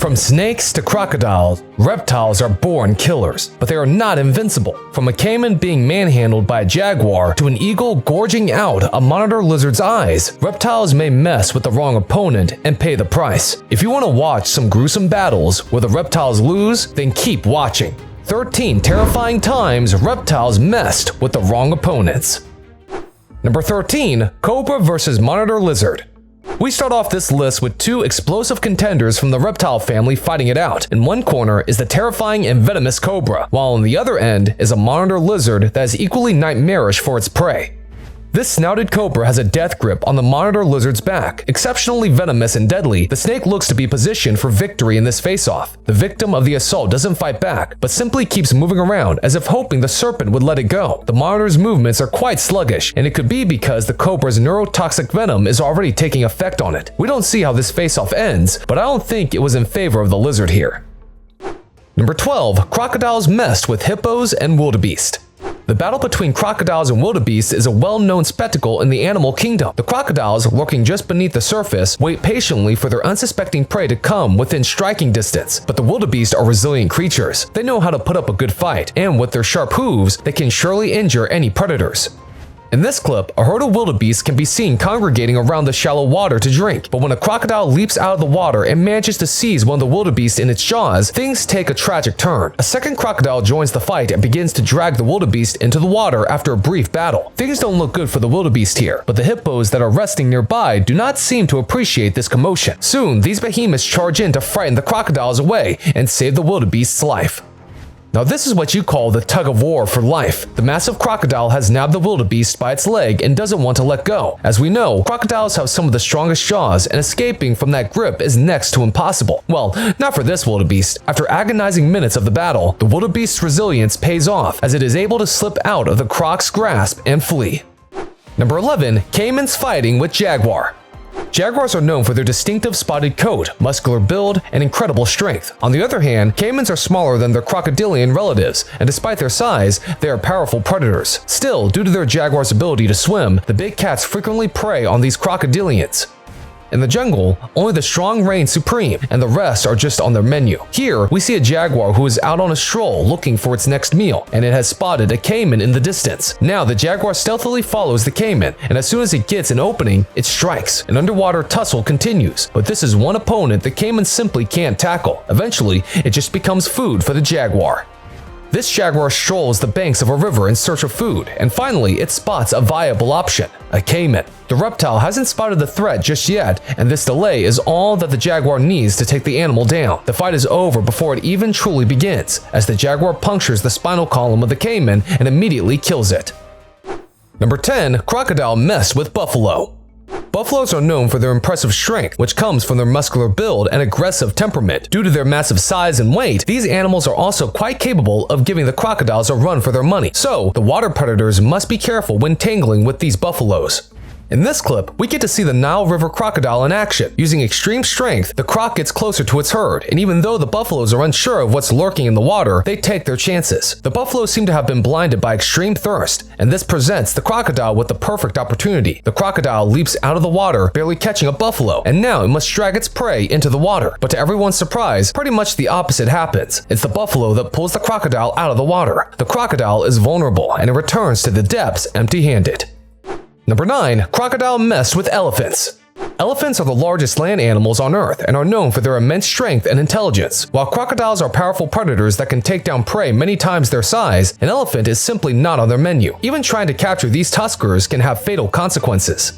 From snakes to crocodiles, reptiles are born killers, but they are not invincible. From a caiman being manhandled by a jaguar to an eagle gorging out a monitor lizard's eyes, reptiles may mess with the wrong opponent and pay the price. If you want to watch some gruesome battles where the reptiles lose, then keep watching. 13 terrifying times reptiles messed with the wrong opponents. Number 13, Cobra vs. Monitor Lizard. We start off this list with two explosive contenders from the reptile family fighting it out. In one corner is the terrifying and venomous cobra, while on the other end is a monitor lizard that is equally nightmarish for its prey. This snouted cobra has a death grip on the monitor lizard's back. Exceptionally venomous and deadly, the snake looks to be positioned for victory in this face-off. The victim of the assault doesn't fight back, but simply keeps moving around as if hoping the serpent would let it go. The monitor's movements are quite sluggish, and it could be because the cobra's neurotoxic venom is already taking effect on it. We don't see how this face-off ends, but I don't think it was in favor of the lizard here. Number 12, crocodiles messed with hippos and wildebeest. The battle between crocodiles and wildebeest is a well-known spectacle in the animal kingdom. The crocodiles, lurking just beneath the surface, wait patiently for their unsuspecting prey to come within striking distance. But the wildebeest are resilient creatures. They know how to put up a good fight, and with their sharp hooves, they can surely injure any predators. In this clip, a herd of wildebeest can be seen congregating around the shallow water to drink, but when a crocodile leaps out of the water and manages to seize one of the wildebeest in its jaws, things take a tragic turn. A second crocodile joins the fight and begins to drag the wildebeest into the water after a brief battle. Things don't look good for the wildebeest here, but the hippos that are resting nearby do not seem to appreciate this commotion. Soon, these behemoths charge in to frighten the crocodiles away and save the wildebeest's life. Now this is what you call the tug of war for life. The massive crocodile has nabbed the wildebeest by its leg and doesn't want to let go. As we know, crocodiles have some of the strongest jaws, and escaping from that grip is next to impossible. Well, not for this wildebeest. After agonizing minutes of the battle, the wildebeest's resilience pays off as it is able to slip out of the croc's grasp and flee. Number 11, caimans fighting with jaguar. Jaguars are known for their distinctive spotted coat, muscular build, and incredible strength. On the other hand, caimans are smaller than their crocodilian relatives, and despite their size, they are powerful predators. Still, due to their jaguar's ability to swim, the big cats frequently prey on these crocodilians. In the jungle, only the strong reign supreme, and the rest are just on their menu. Here, we see a jaguar who is out on a stroll looking for its next meal, and it has spotted a caiman in the distance. Now, the jaguar stealthily follows the caiman, and as soon as it gets an opening, it strikes. An underwater tussle continues, but this is one opponent the caiman simply can't tackle. Eventually, it just becomes food for the jaguar. This jaguar strolls the banks of a river in search of food, and finally it spots a viable option, a caiman. The reptile hasn't spotted the threat just yet, and this delay is all that the jaguar needs to take the animal down. The fight is over before it even truly begins, as the jaguar punctures the spinal column of the caiman and immediately kills it. Number 10, crocodile messed with buffalo. Buffaloes are known for their impressive strength, which comes from their muscular build and aggressive temperament. Due to their massive size and weight, these animals are also quite capable of giving the crocodiles a run for their money. So, the water predators must be careful when tangling with these buffaloes. In this clip, we get to see the Nile River crocodile in action. Using extreme strength, the croc gets closer to its herd, and even though the buffaloes are unsure of what's lurking in the water, they take their chances. The buffaloes seem to have been blinded by extreme thirst, and this presents the crocodile with the perfect opportunity. The crocodile leaps out of the water, barely catching a buffalo, and now it must drag its prey into the water. But to everyone's surprise, pretty much the opposite happens. It's the buffalo that pulls the crocodile out of the water. The crocodile is vulnerable, and it returns to the depths empty-handed. Number 9, crocodile messed with elephants. Elephants are the largest land animals on Earth and are known for their immense strength and intelligence. While crocodiles are powerful predators that can take down prey many times their size, an elephant is simply not on their menu. Even trying to capture these tuskers can have fatal consequences.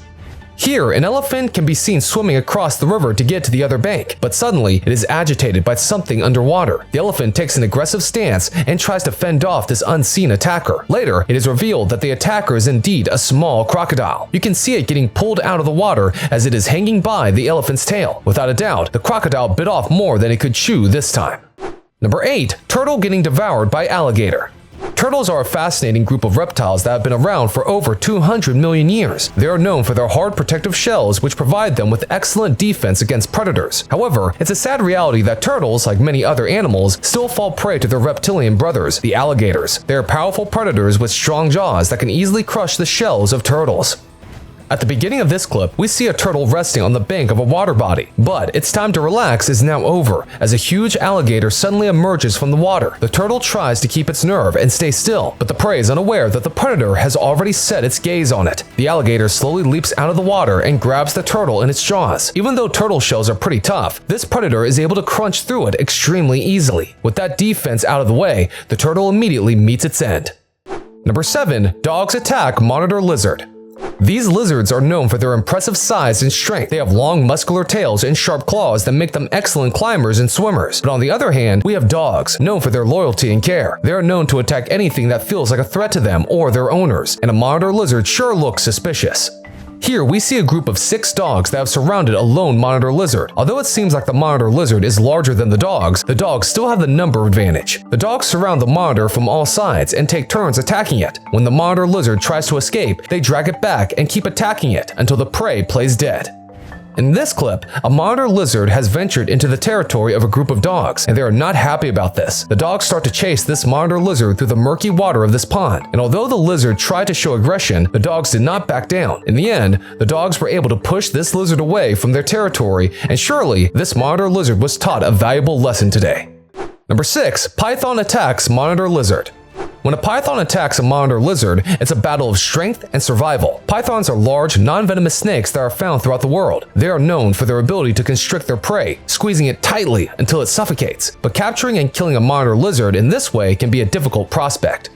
Here, an elephant can be seen swimming across the river to get to the other bank, but suddenly it is agitated by something underwater. The elephant takes an aggressive stance and tries to fend off this unseen attacker. Later, it is revealed that the attacker is indeed a small crocodile. You can see it getting pulled out of the water as it is hanging by the elephant's tail. Without a doubt, the crocodile bit off more than it could chew this time. Number 8, turtle getting devoured by alligator. Turtles are a fascinating group of reptiles that have been around for over 200 million years. They are known for their hard protective shells, which provide them with excellent defense against predators. However, it's a sad reality that turtles, like many other animals, still fall prey to their reptilian brothers, the alligators. They are powerful predators with strong jaws that can easily crush the shells of turtles. At the beginning of this clip, we see a turtle resting on the bank of a water body. But its time to relax is now over, as a huge alligator suddenly emerges from the water. The turtle tries to keep its nerve and stay still, but the prey is unaware that the predator has already set its gaze on it. The alligator slowly leaps out of the water and grabs the turtle in its jaws. Even though turtle shells are pretty tough, this predator is able to crunch through it extremely easily. With that defense out of the way, the turtle immediately meets its end. Number 7. Dogs attack monitor lizard. These lizards are known for their impressive size and strength. They have long, muscular tails and sharp claws that make them excellent climbers and swimmers. But on the other hand, we have dogs, known for their loyalty and care. They are known to attack anything that feels like a threat to them or their owners, and a monitor lizard sure looks suspicious. Here, we see a group of 6 dogs that have surrounded a lone monitor lizard. Although it seems like the monitor lizard is larger than the dogs still have the number advantage. The dogs surround the monitor from all sides and take turns attacking it. When the monitor lizard tries to escape, they drag it back and keep attacking it until the prey plays dead. In this clip, a monitor lizard has ventured into the territory of a group of dogs, and they are not happy about this. The dogs start to chase this monitor lizard through the murky water of this pond, and although the lizard tried to show aggression, the dogs did not back down. In the end, the dogs were able to push this lizard away from their territory, and surely this monitor lizard was taught a valuable lesson today. Number 6. Python attacks monitor lizard. When a python attacks a monitor lizard, it's a battle of strength and survival. Pythons are large, non-venomous snakes that are found throughout the world. They are known for their ability to constrict their prey, squeezing it tightly until it suffocates. But capturing and killing a monitor lizard in this way can be a difficult prospect.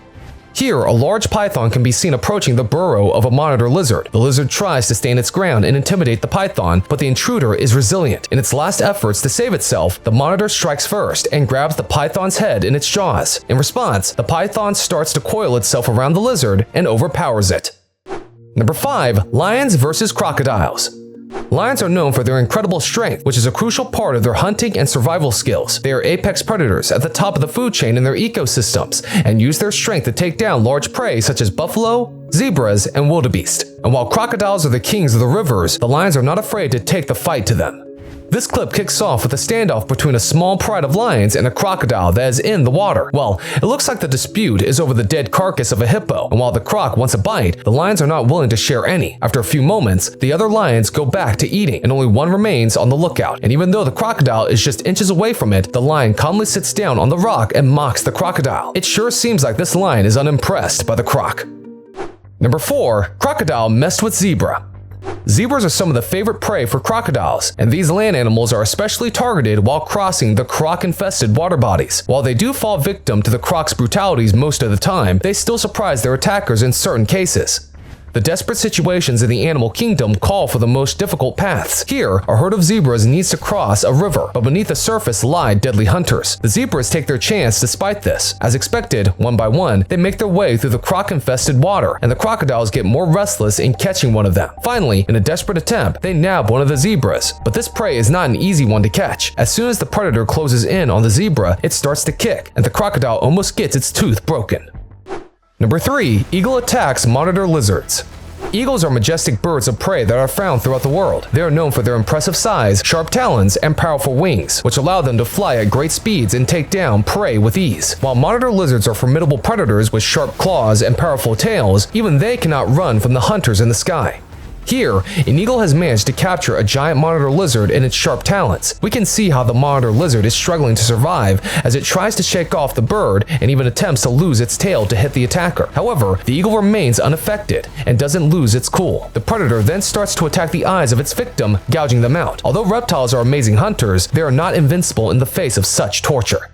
Here, a large python can be seen approaching the burrow of a monitor lizard. The lizard tries to stand its ground and intimidate the python, but the intruder is resilient. In its last efforts to save itself, the monitor strikes first and grabs the python's head in its jaws. In response, the python starts to coil itself around the lizard and overpowers it. Number 5. Lions versus crocodiles. Lions are known for their incredible strength, which is a crucial part of their hunting and survival skills. They are apex predators at the top of the food chain in their ecosystems and use their strength to take down large prey such as buffalo, zebras, and wildebeest. And while crocodiles are the kings of the rivers, the lions are not afraid to take the fight to them. This clip kicks off with a standoff between a small pride of lions and a crocodile that is in the water. Well, it looks like the dispute is over the dead carcass of a hippo, and while the croc wants a bite, the lions are not willing to share any. After a few moments, the other lions go back to eating, and only one remains on the lookout. And even though the crocodile is just inches away from it, the lion calmly sits down on the rock and mocks the crocodile. It sure seems like this lion is unimpressed by the croc. Number 4. Crocodile messed with zebra. Zebras are some of the favorite prey for crocodiles, and these land animals are especially targeted while crossing the croc-infested water bodies. While they do fall victim to the croc's brutalities most of the time, they still surprise their attackers in certain cases. The desperate situations in the animal kingdom call for the most difficult paths. Here, a herd of zebras needs to cross a river, but beneath the surface lie deadly hunters. The zebras take their chance despite this. As expected, one by one, they make their way through the croc-infested water, and the crocodiles get more restless in catching one of them. Finally, in a desperate attempt, they nab one of the zebras. But this prey is not an easy one to catch. As soon as the predator closes in on the zebra, it starts to kick, and the crocodile almost gets its tooth broken. Number 3. Eagle attacks monitor lizards. Eagles are majestic birds of prey that are found throughout the world. They are known for their impressive size, sharp talons, and powerful wings, which allow them to fly at great speeds and take down prey with ease. While monitor lizards are formidable predators with sharp claws and powerful tails, even they cannot run from the hunters in the sky. Here, an eagle has managed to capture a giant monitor lizard in its sharp talons. We can see how the monitor lizard is struggling to survive as it tries to shake off the bird and even attempts to lose its tail to hit the attacker. However, the eagle remains unaffected and doesn't lose its cool. The predator then starts to attack the eyes of its victim, gouging them out. Although reptiles are amazing hunters, they are not invincible in the face of such torture.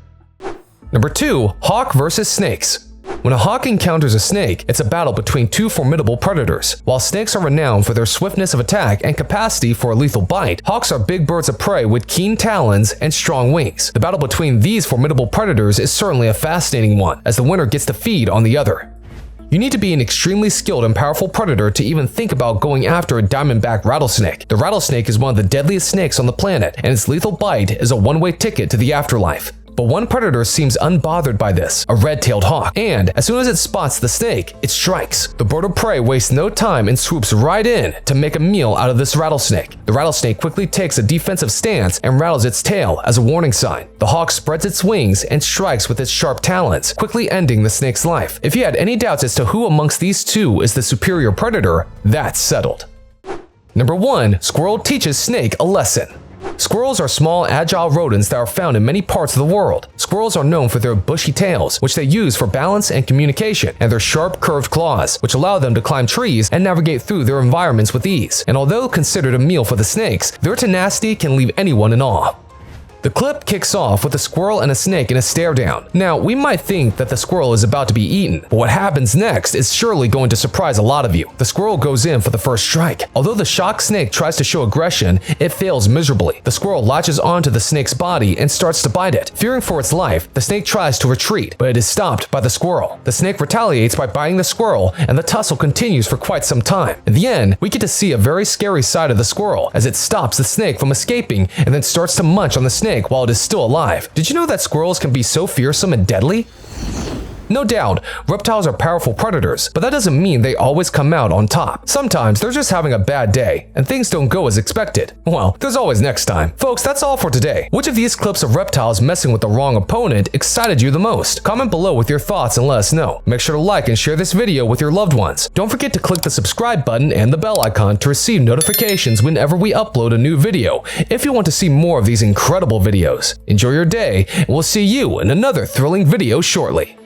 Number 2. Hawk versus snakes. When a hawk encounters a snake, it's a battle between two formidable predators. While snakes are renowned for their swiftness of attack and capacity for a lethal bite, hawks are big birds of prey with keen talons and strong wings. The battle between these formidable predators is certainly a fascinating one, as the winner gets to feed on the other. You need to be an extremely skilled and powerful predator to even think about going after a diamondback rattlesnake. The rattlesnake is one of the deadliest snakes on the planet, and its lethal bite is a one-way ticket to the afterlife. But one predator seems unbothered by this, a red-tailed hawk, and as soon as it spots the snake, it strikes. The bird of prey wastes no time and swoops right in to make a meal out of this rattlesnake. The rattlesnake quickly takes a defensive stance and rattles its tail as a warning sign. The hawk spreads its wings and strikes with its sharp talons, quickly ending the snake's life. If you had any doubts as to who amongst these two is the superior predator, that's settled. Number 1. Squirrel teaches snake a lesson. Squirrels are small, agile rodents that are found in many parts of the world. Squirrels are known for their bushy tails, which they use for balance and communication, and their sharp, curved claws, which allow them to climb trees and navigate through their environments with ease. And although considered a meal for the snakes, their tenacity can leave anyone in awe. The clip kicks off with a squirrel and a snake in a stare down. Now, we might think that the squirrel is about to be eaten, but what happens next is surely going to surprise a lot of you. The squirrel goes in for the first strike. Although the shocked snake tries to show aggression, it fails miserably. The squirrel latches onto the snake's body and starts to bite it. Fearing for its life, the snake tries to retreat, but it is stopped by the squirrel. The snake retaliates by biting the squirrel, and the tussle continues for quite some time. In the end, we get to see a very scary side of the squirrel as it stops the snake from escaping and then starts to munch on the snake while it is still alive. Did you know that squirrels can be so fearsome and deadly? No doubt, reptiles are powerful predators, but that doesn't mean they always come out on top. Sometimes they're just having a bad day, and things don't go as expected. Well, there's always next time. Folks, that's all for today. Which of these clips of reptiles messing with the wrong opponent excited you the most? Comment below with your thoughts and let us know. Make sure to like and share this video with your loved ones. Don't forget to click the subscribe button and the bell icon to receive notifications whenever we upload a new video, if you want to see more of these incredible videos. Enjoy your day, and we'll see you in another thrilling video shortly.